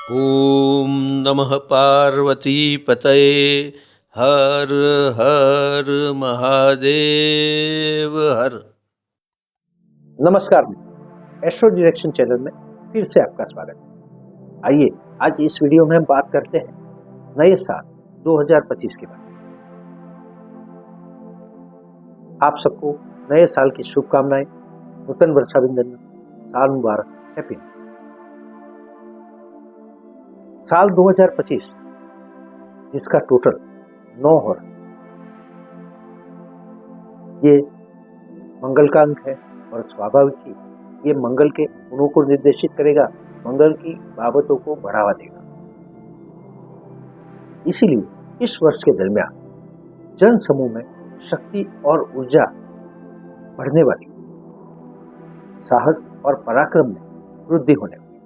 ॐ नमः पार्वतीपतये हर हर महादेव हर। नमस्कार मित्रों, एस्ट्रो डायरेक्शन चैनल में फिर से आपका स्वागत है। आइए आज इस वीडियो में हम बात करते हैं नए साल 2025 के बारे में। आप सबको नए साल की शुभकामनाएं, नूतन वर्षाभिनंदन, साल मुबारक, हैप्पी न्यू ईयर। साल 2025 जिसका टोटल 9 हो रहा है, ये मंगल का अंक है और स्वाभाविक ही ये मंगल के गुणों को निर्देशित करेगा, मंगल की बाबतों को बढ़ावा देगा। इसीलिए इस वर्ष के दरमियान जन समूह में शक्ति और ऊर्जा बढ़ने वाली, साहस और पराक्रम में वृद्धि होने वाली।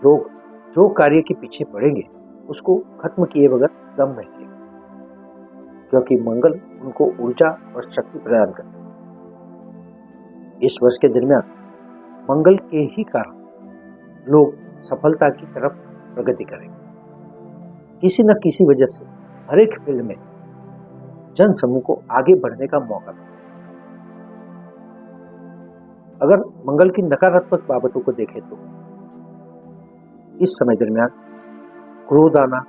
लोग जो कार्य के पीछे पड़ेंगे उसको खत्म किए बगैर दम नहीं लेंगे, क्योंकि मंगल उनको ऊर्जा और शक्ति प्रदान करता है। इस वर्ष के दरमियान मंगल के ही कारण लोग सफलता की तरफ प्रगति करेंगे। किसी न किसी वजह से हर एक फील्ड में जन समूह को आगे बढ़ने का मौका मिलेगा। अगर मंगल की नकारात्मक बाबतों को देखें तो इस समय दरमियान क्रोध आना,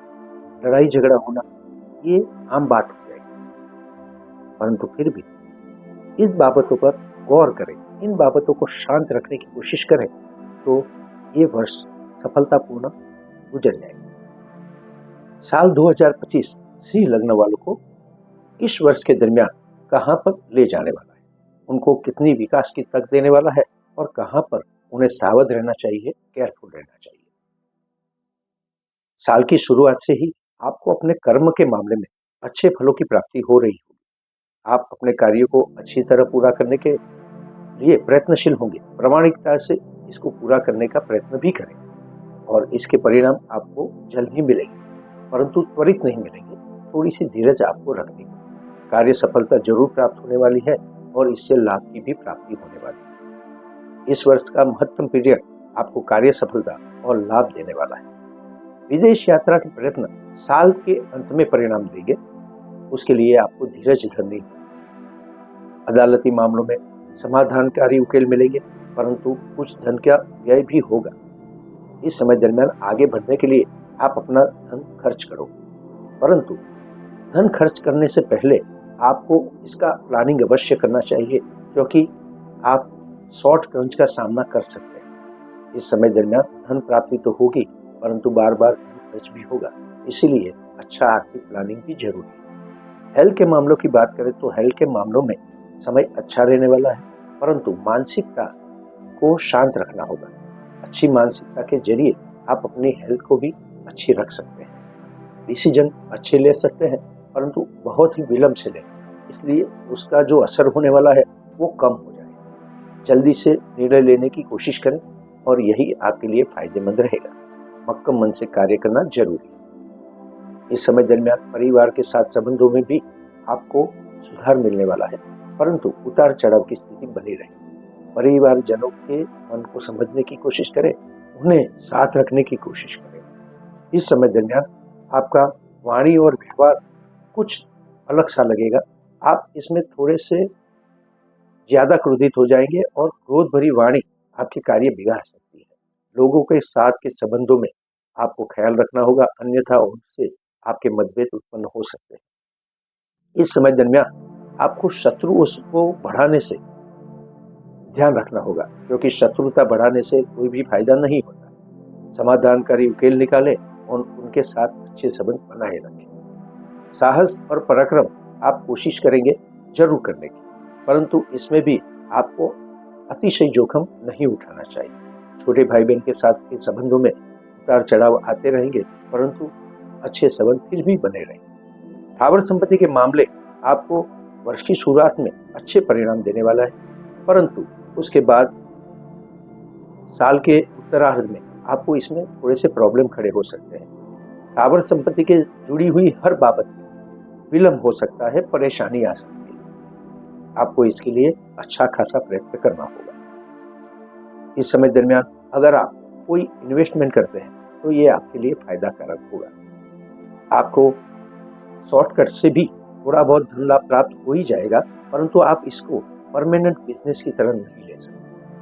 लड़ाई झगड़ा होना, ये आम बात हो जाएगी। परंतु फिर भी इस बाबतों पर गौर करें, इन बाबतों को शांत रखने की कोशिश करें तो ये वर्ष सफलतापूर्ण गुजर जाएगा। साल 2025 सिंह लग्न वालों को इस वर्ष के दरमियान कहां पर ले जाने वाला है, उनको कितनी विकास की तक देने वाला है और कहां पर उन्हें सावध रहना चाहिए, केयरफुल रहना चाहिए। साल की शुरुआत से ही आपको अपने कर्म के मामले में अच्छे फलों की प्राप्ति हो रही होगी। आप अपने कार्यों को अच्छी तरह पूरा करने के लिए प्रयत्नशील होंगे, प्रामाणिकता से इसको पूरा करने का प्रयत्न भी करें और इसके परिणाम आपको जल्द ही मिलेंगे, परंतु त्वरित नहीं मिलेंगे। थोड़ी सी धीरज आपको रखनी होगी। कार्य सफलता जरूर प्राप्त होने वाली है और इससे लाभ की भी प्राप्ति होने वाली है। इस वर्ष का महत्तम पीरियड आपको कार्य सफलता और लाभ देने वाला है। विदेश यात्रा के प्रयत्न साल के अंत में परिणाम देंगे, उसके लिए आपको धीरज धरनी है। अदालती मामलों में समाधानकारी उकेल मिलेंगे, परंतु कुछ धन का व्यय भी होगा। इस समय दरमियान आगे बढ़ने के लिए आप अपना धन खर्च करो, परंतु धन खर्च करने से पहले आपको इसका प्लानिंग अवश्य करना चाहिए, क्योंकि आप शॉर्ट क्रंच का सामना कर सकते हैं। इस समय दरमियान धन प्राप्ति तो होगी, परंतु बार बार धन खर्च भी होगा, इसीलिए अच्छा आर्थिक प्लानिंग भी जरूरी है। हेल्थ के मामलों की बात करें तो हेल्थ के मामलों में समय अच्छा रहने वाला है, परंतु मानसिकता को शांत रखना होगा। अच्छी मानसिकता के जरिए आप अपनी हेल्थ को भी अच्छी रख सकते हैं। डिसीजन अच्छे ले सकते हैं, परंतु बहुत ही विलंब से लें, इसलिए उसका जो असर होने वाला है वो कम हो जाए। जल्दी से निर्णय लेने की कोशिश करें और यही आपके लिए फायदेमंद रहेगा। मक्कम मन से कार्य करना जरूरी है। इस समय दरमियान परिवार के साथ संबंधों में भी आपको सुधार मिलने वाला है, परंतु उतार चढ़ाव की स्थिति बनी रहेगी। परिवार जनों के मन को समझने की कोशिश करें, उन्हें साथ रखने की कोशिश करें। इस समय दरमियान आपका वाणी और व्यवहार कुछ अलग सा लगेगा। आप इसमें थोड़े से ज्यादा क्रोधित हो जाएंगे और क्रोध भरी वाणी आपके कार्य बिगाड़ सकती है। लोगों के साथ के संबंधों में आपको ख्याल रखना होगा, अन्यथा उनसे आपके मतभेद उत्पन्न हो सकते हैं। इस समय दरमियान आपको शत्रुओं को बढ़ाने से ध्यान रखना होगा, क्योंकि शत्रुता बढ़ाने से कोई भी फायदा नहीं होता। समाधानकारी उकेल निकालें और उनके साथ अच्छे संबंध बनाए रखें। साहस और पराक्रम आप कोशिश करेंगे जरूर करने की, परंतु इसमें भी आपको अतिशय जोखिम नहीं उठाना चाहिए। छोटे भाई बहन के साथ के संबंधों में उतार चढ़ाव आते रहेंगे, परंतु अच्छे संबंध फिर भी बने रहेंगे। स्थावर संपत्ति के मामले आपको वर्ष की शुरुआत में अच्छे परिणाम देने वाला है, परंतु उसके बाद साल के उत्तरार्ध में आपको इसमें थोड़े से प्रॉब्लम खड़े हो सकते हैं। स्थावर संपत्ति के जुड़ी हुई हर बाबत में विलंब हो सकता है, परेशानी आ सकती है। आपको इसके लिए अच्छा खासा प्रयत्न करना होगा। इस समय दरमियान अगर आप कोई इन्वेस्टमेंट करते हैं तो ये आपके लिए फायदा कारक होगा। आपको शॉर्टकट से भी थोड़ा बहुत धन लाभ प्राप्त हो ही जाएगा, परंतु आप इसको परमानेंट बिजनेस की तरह नहीं ले सकते।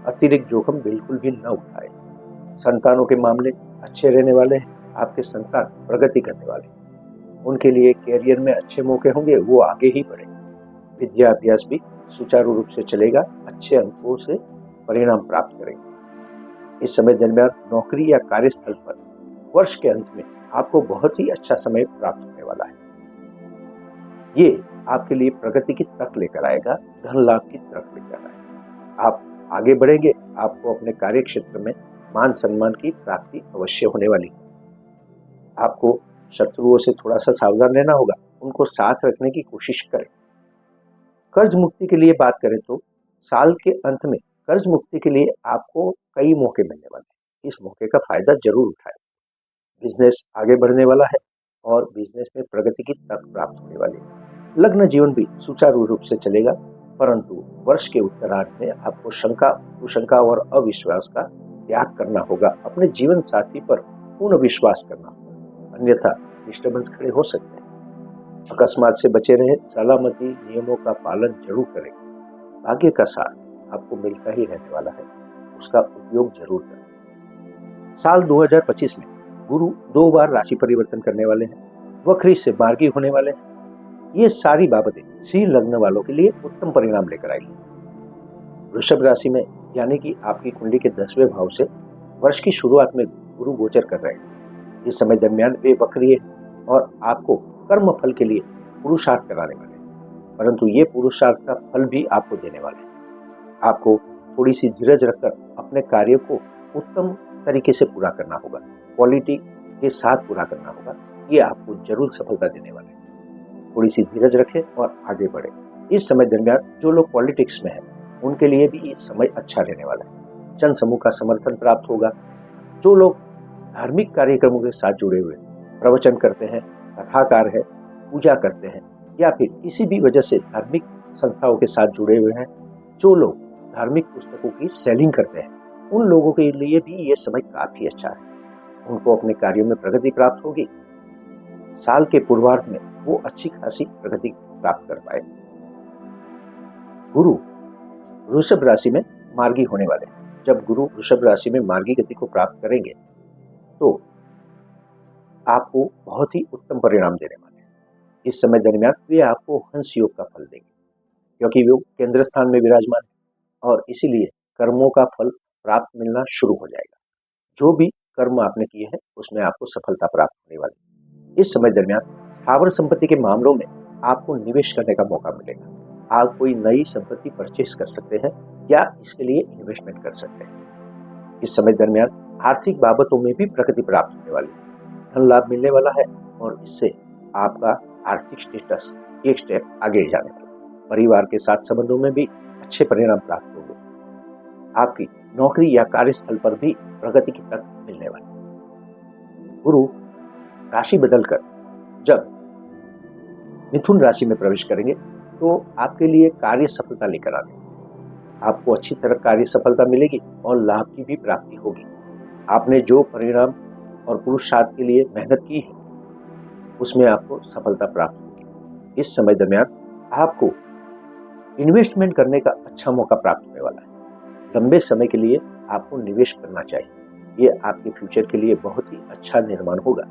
अतिरिक्त जोखिम बिल्कुल भी न उठाएं। संतानों के मामले अच्छे रहने वाले हैं। आपके संतान प्रगति करने वाले हैं। उनके लिए करियर में अच्छे मौके होंगे, वो आगे ही बढ़ेंगे। विद्या अभ्यास भी सुचारू रूप से चलेगा, अच्छे अंकों से परिणाम प्राप्त करेंगे। इस समय दरमियान नौकरी या कार्यस्थल पर वर्ष के अंत में आपको बहुत ही अच्छा समय प्राप्त होने वाला है। ये आपके लिए प्रगति की तक लेकर आएगा, धन लाभ की तरफ लेकर आएगा। आप आगे बढ़ेंगे, आपको अपने कार्य क्षेत्र में मान सम्मान की प्राप्ति अवश्य होने वाली है। आपको शत्रुओं से थोड़ा सा सावधान रहना होगा, उनको साथ रखने की कोशिश करें। कर्ज मुक्ति के लिए बात करें तो साल के अंत में कर्ज मुक्ति के लिए आपको कई मौके मिलने वाले हैं। इस मौके का फायदा जरूर उठाएं। बिजनेस आगे बढ़ने वाला है और बिजनेस में प्रगति की तक प्राप्त होने वाली है। लग्न जीवन भी सुचारू रूप से चलेगा, परंतु वर्ष के उत्तरार्ध में आपको शंका, कुशंका और अविश्वास का त्याग करना होगा। अपने जीवन साथी पर पूर्ण विश्वास करना होगा, अन्यथा डिस्टर्बेंस खड़े हो सकते हैं। अकस्मात से बचे रहे, सलामती नियमों का पालन जरूर करें। भाग्य का साथ आपको मिलता ही रहने वाला है, उसका उपयोग जरूर करें। साल 2025 में गुरु 2 बार राशि परिवर्तन करने वाले हैं, वक्री से मार्गी होने वाले हैं। ये सारी बाबतें सिंह लग्न वालों के लिए उत्तम परिणाम लेकर आएगी। वृषभ राशि में यानी कि आपकी कुंडली के 10वें भाव से वर्ष की शुरुआत में गुरु गोचर कर रहे हैं। इस समय दरमियान वे वक्री है और आपको कर्म फल के लिए पुरुषार्थ कराने वाले हैं, परंतु ये पुरुषार्थ का फल भी आपको देने वाले हैं। आपको थोड़ी सी धीरज रखकर अपने कार्य को उत्तम तरीके से पूरा करना होगा, क्वालिटी के साथ पूरा करना होगा। ये आपको जरूर सफलता देने वाले हैं। थोड़ी सी धीरज रखें और आगे बढ़े। इस समय दरमियान जो लोग पॉलिटिक्स में हैं, उनके लिए भी ये समय अच्छा रहने वाला है। जन समूह का समर्थन प्राप्त होगा। जो लोग धार्मिक कार्यक्रमों के साथ जुड़े हुए, प्रवचन करते हैं, कथाकार है, पूजा करते हैं या फिर किसी भी वजह से धार्मिक संस्थाओं के साथ जुड़े हुए हैं, जो लोग धार्मिक पुस्तकों की सेलिंग करते हैं, उन लोगों के लिए भी ये समय काफी अच्छा है। उनको अपने कार्यों में प्रगति प्राप्त होगी। साल के पूर्वार्ध में वो अच्छी खासी प्रगति प्राप्त कर पाए। गुरु वृषभ राशि में मार्गी होने वाले हैं। जब गुरु वृषभ राशि में मार्गी गति को प्राप्त करेंगे तो आपको बहुत ही उत्तम परिणाम देने वाले हैं। इस समय दरमियान वे आपको हंस योग का फल देंगे, क्योंकि वो केंद्र स्थान में विराजमान है और इसीलिए कर्मों का फल प्राप्त मिलना शुरू हो जाएगा। जो भी कर्म आपने किए हैं उसमें आपको सफलता प्राप्त होने वाली है। इस समय दरमियान स्थावर संपत्ति के मामलों में आपको निवेश करने का मौका मिलेगा। आप कोई नई संपत्ति परचेस कर सकते हैं या इसके लिए इन्वेस्टमेंट कर सकते हैं। इस समय दरमियान आर्थिक बाबतों में भी प्रगति प्राप्त होने वाली है। धन लाभ मिलने वाला है और इससे आपका आर्थिक स्टेटस एक स्टेप आगे जाने वाला है। परिवार के साथ संबंधों में भी अच्छे परिणाम प्राप्त होंगे। आपकी नौकरी या कार्यस्थल पर भी प्रगति की तक मिलने वाली है। गुरु राशि बदलकर जब मिथुन राशि में प्रवेश करेंगे तो आपके लिए कार्य सफलता लेकर आने, आपको अच्छी तरह कार्य सफलता मिलेगी और लाभ की भी प्राप्ति होगी। आपने जो परिणाम और पुरुषार्थ के लिए मेहनत की है उसमें आपको सफलता प्राप्त होगी। इस समय दरमियान आपको इन्वेस्टमेंट करने का अच्छा मौका प्राप्त होने वाला है। लंबे समय के लिए आपको निवेश करना चाहिए। ये आपके फ्यूचर के लिए बहुत ही अच्छा निर्माण होगा।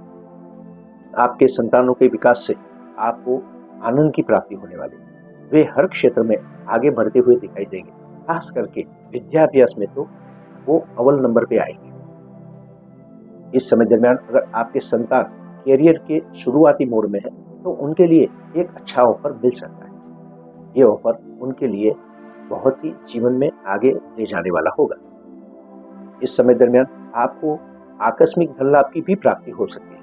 आपके संतानों के विकास से आपको आनंद की प्राप्ति होने वाली है। वे हर क्षेत्र में आगे बढ़ते हुए दिखाई देंगे। खास करके विद्याभ्यास में तो वो अव्वल नंबर पे आएंगे। इस समय दरमियान अगर आपके संतान करियर के शुरुआती मोड़ में है तो उनके लिए एक अच्छा ऑफर मिल सकता है। ये ऑफर उनके लिए बहुत ही जीवन में आगे ले जाने वाला होगा। इस समय दरमियान आपको आकस्मिक धन लाभ की भी प्राप्ति हो सकती है,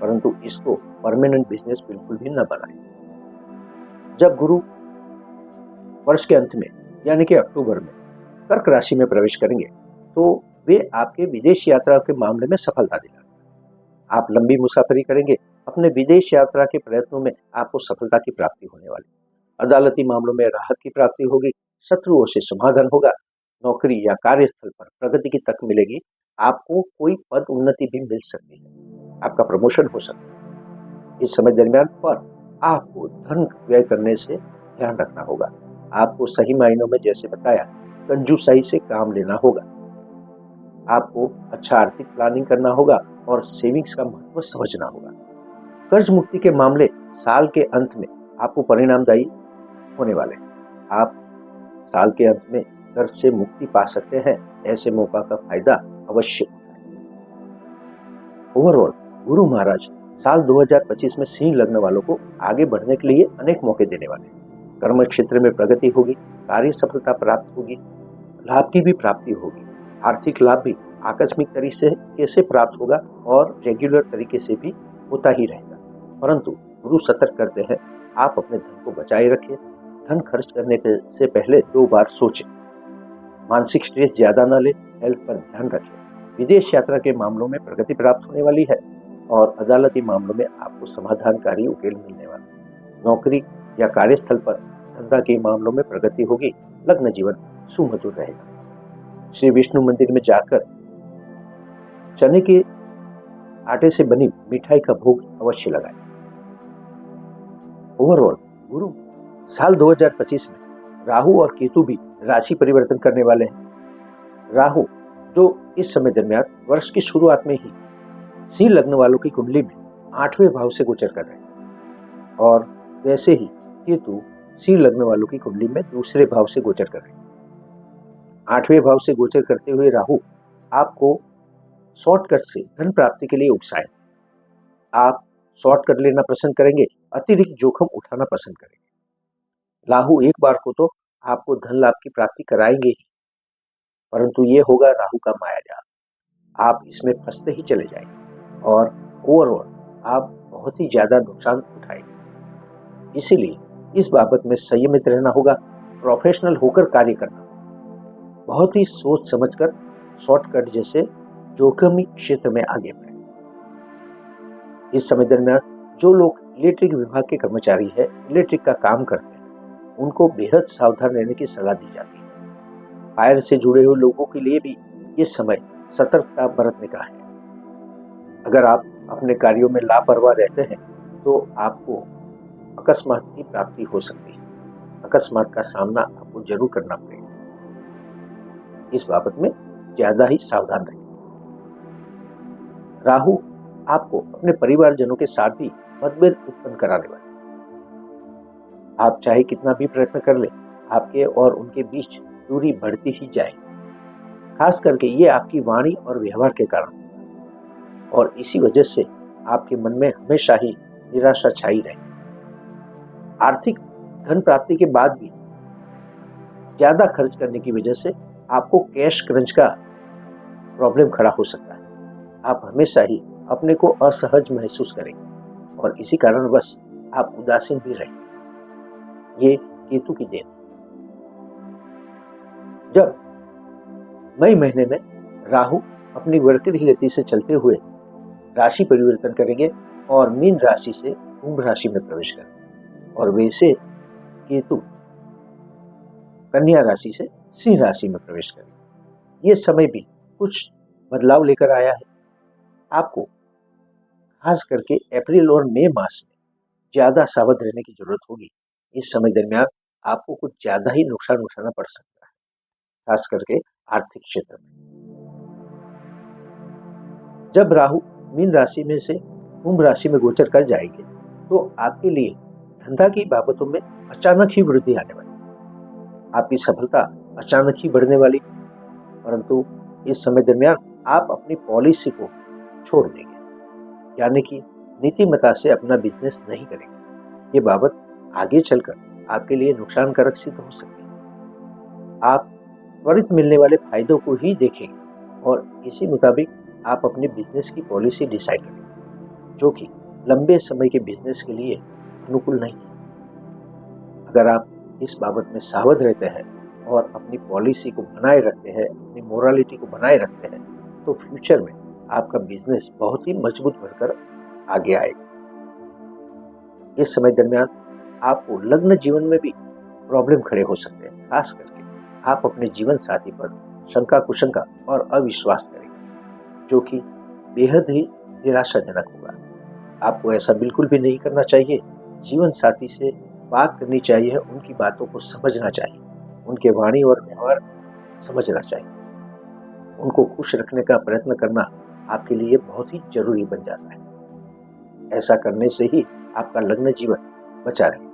परंतु इसको परमानेंट बिजनेस बिल्कुल भी न बनाएं। जब गुरु वर्ष के अंत में यानी कि अक्टूबर में कर्क राशि में प्रवेश करेंगे तो वे आपके विदेश यात्रा के मामले में सफलता दिलाएंगे। आप लंबी मुसाफरी करेंगे। अपने विदेश यात्रा के प्रयत्नों में आपको सफलता की प्राप्ति होने वाली। अदालती मामलों में राहत की प्राप्ति होगी। शत्रुओं से समाधान होगा। नौकरी या कार्यस्थल पर प्रगति की तक मिलेगी आपको कोई पद उन्नति भी मिल सकती है, आपका प्रमोशन हो सकता है। इस समय दरमियान पर आपको धन व्यय करने से ध्यान रखना होगा। आपको सही मायनों में, जैसे बताया, कंजूसाई से काम लेना होगा। आपको अच्छा आर्थिक प्लानिंग करना होगा और सेविंग्स का महत्व समझना होगा। कर्ज मुक्ति के मामले साल के अंत में आपको परिणामदायी होने वाले हैं। आप साल के अंत में कर्ज से मुक्ति पा सकते हैं। ऐसे मौका का फायदा अवश्य उठाएं। ओवरऑल गुरु महाराज साल 2025 में सिंह लग्न वालों को आगे बढ़ने के लिए अनेक मौके देने वाले हैं। कर्म क्षेत्र में प्रगति होगी, कार्य सफलता प्राप्त होगी, लाभ की भी प्राप्ति होगी। आर्थिक लाभ भी आकस्मिक तरीके से प्राप्त होगा और रेगुलर तरीके से भी होता ही रहेगा। परंतु गुरु सतर्क करते हैं, आप अपने धन को बचाए रखें। धन खर्च करने से पहले 2 बार सोचें। मानसिक स्ट्रेस ज्यादा न लें, हेल्थ पर ध्यान रखें। विदेश यात्रा के मामलों में प्रगति प्राप्त होने वाली है और अदालती मामलों में आपको समाधानकारी उकेल मिलने वाला है। नौकरी या कार्यस्थल पर धंधा के मामलों में प्रगति होगी। लग्न जीवन सुमधुर रहेगा। श्री विष्णु मंदिर में जाकर चने के आटे से बनी मिठाई का भोग अवश्य लगाएं। ओवरऑल गुरु साल 2025 में राहु और केतु भी राशि परिवर्तन करने वाले हैं। राहु, जो इस समय दरमियान वर्ष की शुरुआत में ही सिंह लग्न वालों की कुंडली में 8वें भाव से गोचर कर रहे हैं और वैसे ही केतु सिंह लग्न वालों की कुंडली में दूसरे भाव से गोचर कर रहे हैं। 8वें भाव से गोचर करते हुए राहु आपको शॉर्टकट से धन प्राप्ति के लिए उकसाएं। आप शॉर्टकट लेना पसंद करेंगे, अतिरिक्त जोखिम उठाना पसंद करेंगे। राहु एक बार को तो आपको धन लाभ की प्राप्ति कराएंगे ही, परंतु ये होगा राहु का मायाजाल। आप इसमें फंसते ही चले जाएंगे और ओवरऑल आप बहुत ही ज्यादा नुकसान उठाएंगे। इसीलिए इस बाबत में संयमित रहना होगा, प्रोफेशनल होकर कार्य करना होगा। बहुत ही सोच समझकर शॉर्टकट जैसे जोखिमी क्षेत्र में आगे बढ़े। इस समय दरमियान जो लोग इलेक्ट्रिक विभाग के कर्मचारी है, इलेक्ट्रिक का काम करते हैं, उनको बेहद सावधान रहने की सलाह दी जाती है। फायर से जुड़े हुए लोगों के लिए भी ये समय सतर्कता बरतने का है। अगर आप अपने कार्यों में लापरवाह रहते हैं तो आपको अकस्मात की प्राप्ति हो सकती है। अकस्मात का सामना आपको जरूर करना पड़ेगा। इस बाबत में ज्यादा ही सावधान रहें। राहु आपको अपने परिवारजनों के साथ भी मतभेद उत्पन्न कराने वाले। आप चाहे कितना भी प्रयत्न कर ले, आपके और उनके बीच दूरी बढ़ती ही जाएगी। खास करके ये आपकी वाणी और व्यवहार के कारण, और इसी वजह से आपके मन में हमेशा ही निराशा छाई रहेगी। आर्थिक धन प्राप्ति के बाद भी ज्यादा खर्च करने की वजह से आपको कैश क्रंच का प्रॉब्लम खड़ा हो सकता है। आप हमेशा ही अपने को असहज महसूस करेंगे और इसी कारणवश आप उदासीन भी रहेंगे। ये केतु की देन। जब मई महीने में राहु अपनी वर्किंग गति से चलते हुए राशि परिवर्तन करेंगे और मीन राशि से कुंभ राशि में प्रवेश करेंगे और वैसे केतु कन्या राशि से सिंह राशि में प्रवेश करेंगे। ये समय भी कुछ बदलाव लेकर आया है। आपको खास करके अप्रैल और मई मास में ज्यादा सावध रहने की जरूरत होगी। इस समय दरमियान आपको कुछ ज्यादा ही नुकसान उठाना पड़ सकता है, खास करके आर्थिक क्षेत्र में। जब राहु मीन राशि में से कुंभ राशि में गोचर कर जाएंगे तो आपके लिए धंधा की बाबतों में अचानक ही वृद्धि आने वाली। आपकी सफलता अचानक ही बढ़ने वाली, परंतु इस समय दरमियान आप अपनी पॉलिसी को छोड़ देंगे, यानी कि नीतिमत्ता से अपना बिजनेस नहीं करेंगे। ये बाबत आगे चलकर आपके लिए नुकसानकारक सिद्ध हो सकती है। आप त्वरित मिलने वाले फायदों को ही देखेंगे और इसी मुताबिक आप अपने बिजनेस की पॉलिसी डिसाइड करेंगे, जो कि लंबे समय के बिजनेस के लिए अनुकूल नहीं है। अगर आप इस बाबत में सावध रहते हैं और अपनी पॉलिसी को बनाए रखते हैं, अपनी मोरालिटी को बनाए रखते हैं, तो फ्यूचर में आपका बिजनेस बहुत ही मजबूत बनकर आगे आएगा। इस समय दरमियान आपको लग्न जीवन में भी प्रॉब्लम खड़े हो सकते हैं। खास करके आप अपने जीवन साथी पर शंका कुशंका और अविश्वास करेंगे। जो कि बेहद ही निराशाजनक होगा। आपको ऐसा बिल्कुल भी नहीं करना चाहिए। जीवन साथी से बात करनी चाहिए, उनकी बातों को समझना चाहिए, उनके वाणी और व्यवहार समझना चाहिए। उनको खुश रखने का प्रयत्न करना आपके लिए बहुत ही ज़रूरी बन जाता है। ऐसा करने से ही आपका लग्न जीवन बचा रहे।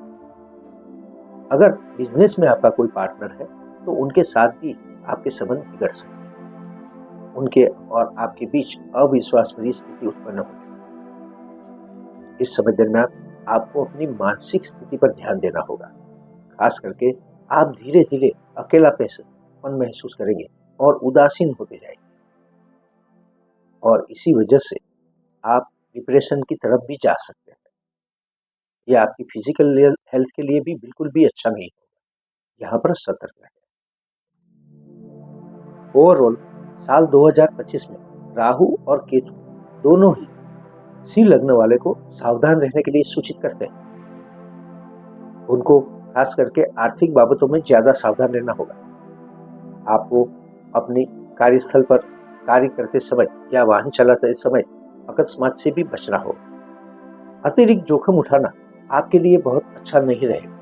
अगर बिज़नेस में आपका कोई पार्टनर है, तो उनके साथ भी आपके संबंध बिगड़ सकते हैं। उनके और आपके बीच अविश्वास भरी स्थिति उत्पन्न होगी। इस समय दरमियान आपको अपनी मानसिक स्थिति पर ध्यान देना होगा। खास करके आप धीरे-धीरे अकेलापन महसूस करेंगे और उदासीन होते जाएंगे, और इसी वजह से आप डिप्रेशन की तरफ भी जा सकते हैं। यह आपकी फिजिकल हेल्थ के लिए भी बिल्कुल भी अच्छा नहीं होगा। यहाँ पर सतर्क रहें। ओवरऑल साल 2025 में राहु और केतु दोनों ही सिंह लग्न वाले को सावधान रहने के लिए सूचित करते हैं। उनको खास करके आर्थिक बाबतों में ज्यादा सावधान रहना होगा। आपको अपनी कार्यस्थल पर कार्य करते समय या वाहन चलाते समय अकस्मात से भी बचना होगा। अतिरिक्त जोखिम उठाना आपके लिए बहुत अच्छा नहीं रहेगा।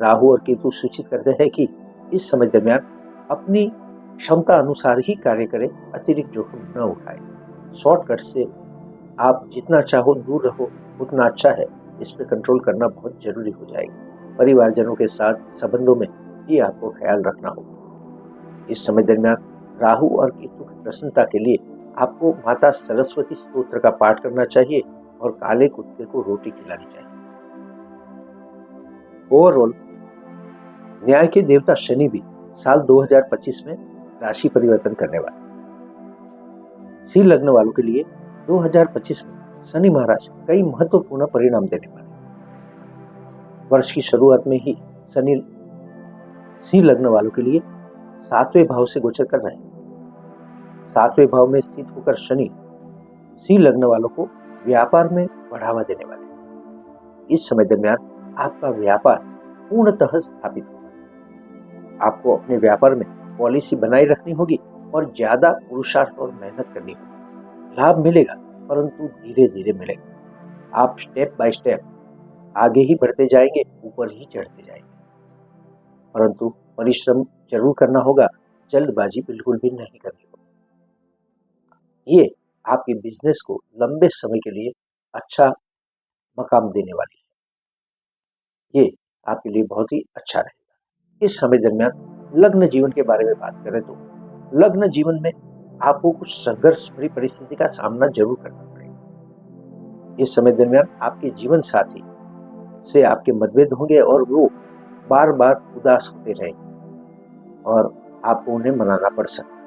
राहु और केतु सूचित करते हैं कि इस समय दरमियान अपनी क्षमता अनुसार ही कार्य करें, अतिरिक्त जोखिम न उठाएं। शॉर्टकट से आप जितना चाहो दूर रहो, उतना अच्छा है। इस पे कंट्रोल करना बहुत जरूरी हो जाएगा। परिवारजनों के साथ संबंधों में भी आपको ख्याल रखना होगा। इस समय दरमियान राहु और केतु की प्रसन्नता के लिए आपको माता सरस्वती स्तोत्र का पाठ करना चाहिए और काले कुत्ते को रोटी खिलानी चाहिए। ओवरऑल न्याय के देवता शनि भी साल 2025 में राशि परिवर्तन करने वाले। सिंह लग्न वालों के लिए 2025 में शनि महाराज कई महत्वपूर्ण परिणाम देने वाले। वर्ष की शुरुआत में ही शनि सिंह लग्न वालों के लिए 7वें भाव से गोचर कर रहे हैं। 7वें भाव में स्थित होकर शनि सिंह लग्न वालों को व्यापार में बढ़ावा देने वाले हैं। इस समय दरमियान आपका व्यापार पूर्णतः स्थापित होगा। आपको अपने व्यापार में पॉलिसी बनाए रखनी होगी और ज्यादा पुरुषार्थ और मेहनत करनी होगी। लाभ मिलेगा, परंतु धीरे धीरे मिलेगा। आप स्टेप बाय स्टेप आगे ही बढ़ते जाएंगे, ऊपर ही चढ़ते जाएंगे, परंतु परिश्रम जरूर करना होगा। जल्दबाजी बिल्कुल भी नहीं करनी होगी। ये आपके बिजनेस को लंबे समय के लिए अच्छा मकाम देने वाली है। ये आपके लिए बहुत ही अच्छा रहेगा। इस समय दरमियान लग्न जीवन के बारे में बात करें तो लग्न जीवन में आपको कुछ संघर्ष भरी परिस्थिति का सामना जरूर करना पड़ेगा। इस समय दरमियान आपके जीवन साथी से आपके मतभेद होंगे और वो बार बार उदास होते रहेंगे और आपको उन्हें मनाना पड़ सकता है।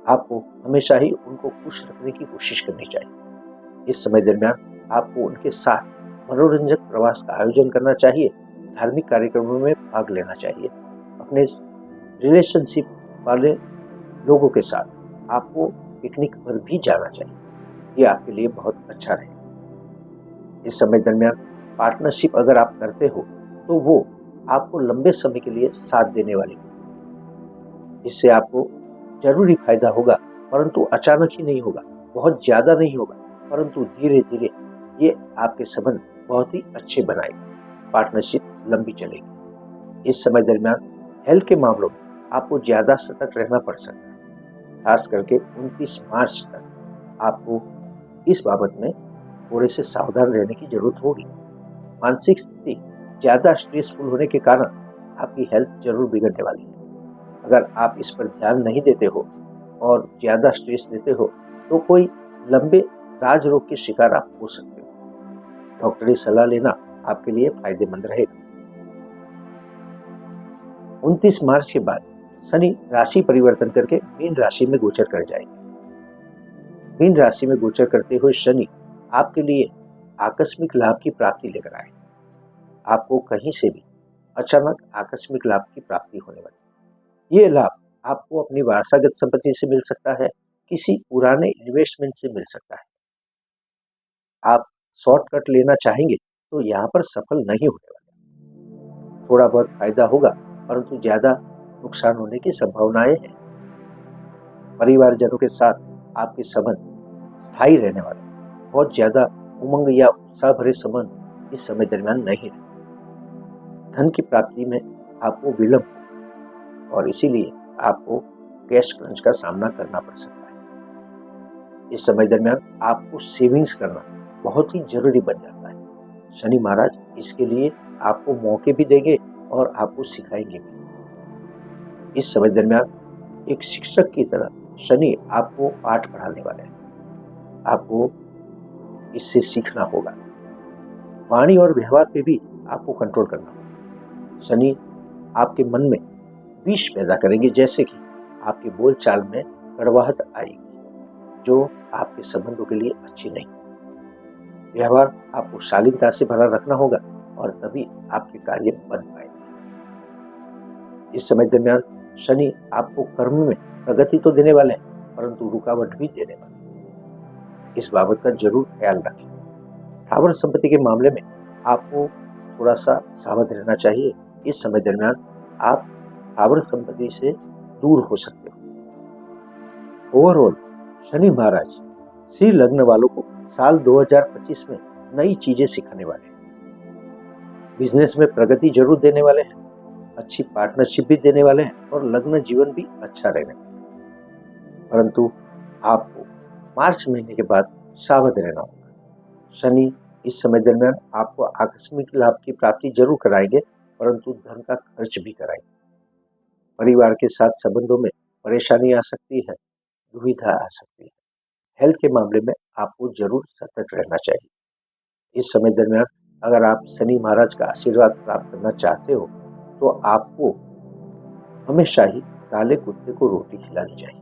आपको हमेशा ही उनको खुश रखने की कोशिश करनी चाहिए। इस समय दरमियान आपको उनके साथ मनोरंजक प्रवास का आयोजन करना चाहिए, धार्मिक कार्यक्रमों में भाग लेना चाहिए। अपने रिलेशनशिप वाले लोगों के साथ आपको पिकनिक पर भी जाना चाहिए। ये आपके लिए बहुत अच्छा रहेगा। इस समय दरमियान पार्टनरशिप अगर आप करते हो तो वो आपको लंबे समय के लिए साथ देने वाली है। इससे आपको जरूरी फायदा होगा, परंतु अचानक ही नहीं होगा, बहुत ज्यादा नहीं होगा, परंतु धीरे धीरे ये आपके संबंध बहुत ही अच्छे बनाएगा। पार्टनरशिप लंबी चलेगी। इस समय दरमियान हेल्थ के मामलों में आपको ज्यादा सतर्क रहना पड़ सकता है। खास करके 29 मार्च तक आपको इस बाबत में थोड़े से सावधान रहने की जरूरत होगी। मानसिक स्थिति ज्यादा स्ट्रेसफुल होने के कारण आपकी हेल्थ जरूर बिगड़ने वाली है। अगर आप इस पर ध्यान नहीं देते हो और ज्यादा स्ट्रेस लेते हो तो कोई लंबे राज रोग के शिकार आप हो सकते हो। डॉक्टरी सलाह लेना आपके लिए फायदेमंद रहेगा। 29 मार्च के बाद शनि राशि परिवर्तन करके मीन राशि में गोचर कर जाएंगे। मीन राशि में गोचर करते हुए शनि आपके लिए आकस्मिक लाभ की प्राप्ति लेकर आए। आपको कहीं से भी अचानक आकस्मिक लाभ की प्राप्ति होने वाली। ये लाभ आपको अपनी वारसागत संपत्ति से मिल सकता है, किसी पुराने इन्वेस्टमेंट से मिल सकता है। आप शॉर्टकट लेना चाहेंगे तो यहाँ पर सफल नहीं होने वाले। थोड़ा बहुत फायदा होगा, परंतु ज्यादा नुकसान होने की संभावनाएं हैं। परिवारजनों के साथ आपके संबंध स्थायी रहने वाले हैं। बहुत ज़्यादा उमंग या उत्साह भरे संबंध इस समय दरमियान नहीं रहे। धन की प्राप्ति में आपको विलंब हो और इसीलिए आपको कैश क्रंच का सामना करना पड़ सकता है। इस समय दरमियान आपको सेविंग्स करना बहुत ही जरूरी बन जाता है। शनि महाराज इसके लिए आपको मौके भी देंगे और आपको सिखाएंगे भी। इस समय दरमियान एक शिक्षक की तरह शनि आपको पाठ पढ़ाने वाले हैं। आपको इससे सीखना होगा। वाणी और व्यवहार पे भी आपको कंट्रोल करना होगा। शनि आपके मन में विष पैदा करेंगे, जैसे कि आपके बोलचाल में कड़वाहट आएगी, जो आपके संबंधों के लिए अच्छी नहीं। व्यवहार आपको शालीनता से भरा रखना होगा और तभी आपके कार्य बन पाएंगे। इस समय दरमियान शनि आपको कर्म में प्रगति तो देने वाले हैं, परंतु रुकावट भी देने वाले हैं। इस बाबत का जरूर ख्याल रखें। स्थावर संपत्ति के मामले में आपको थोड़ा सा सावध रहना चाहिए। इस समय दरमियान आप स्थावर संपत्ति से दूर हो सकते हो। ओवरऑल शनि महाराज श्री लग्न वालों को साल 2025 में नई चीजें सिखाने वाले हैं। बिजनेस में प्रगति जरूर देने वाले हैं, अच्छी पार्टनरशिप भी देने वाले हैं और लग्न जीवन भी अच्छा रहने वाला है। परंतु आपको मार्च महीने के बाद सावध रहना होगा। शनि इस समय दरमियान आपको आकस्मिक लाभ की प्राप्ति जरूर कराएंगे, परंतु धन का खर्च भी कराएंगे। परिवार के साथ संबंधों में परेशानी आ सकती है, दुविधा आ सकती है। हेल्थ के मामले में आपको जरूर सतर्क रहना चाहिए। इस समय दरमियान अगर आप शनि महाराज का आशीर्वाद प्राप्त करना चाहते हो तो आपको हमेशा ही काले कुत्ते को रोटी खिलानी चाहिए।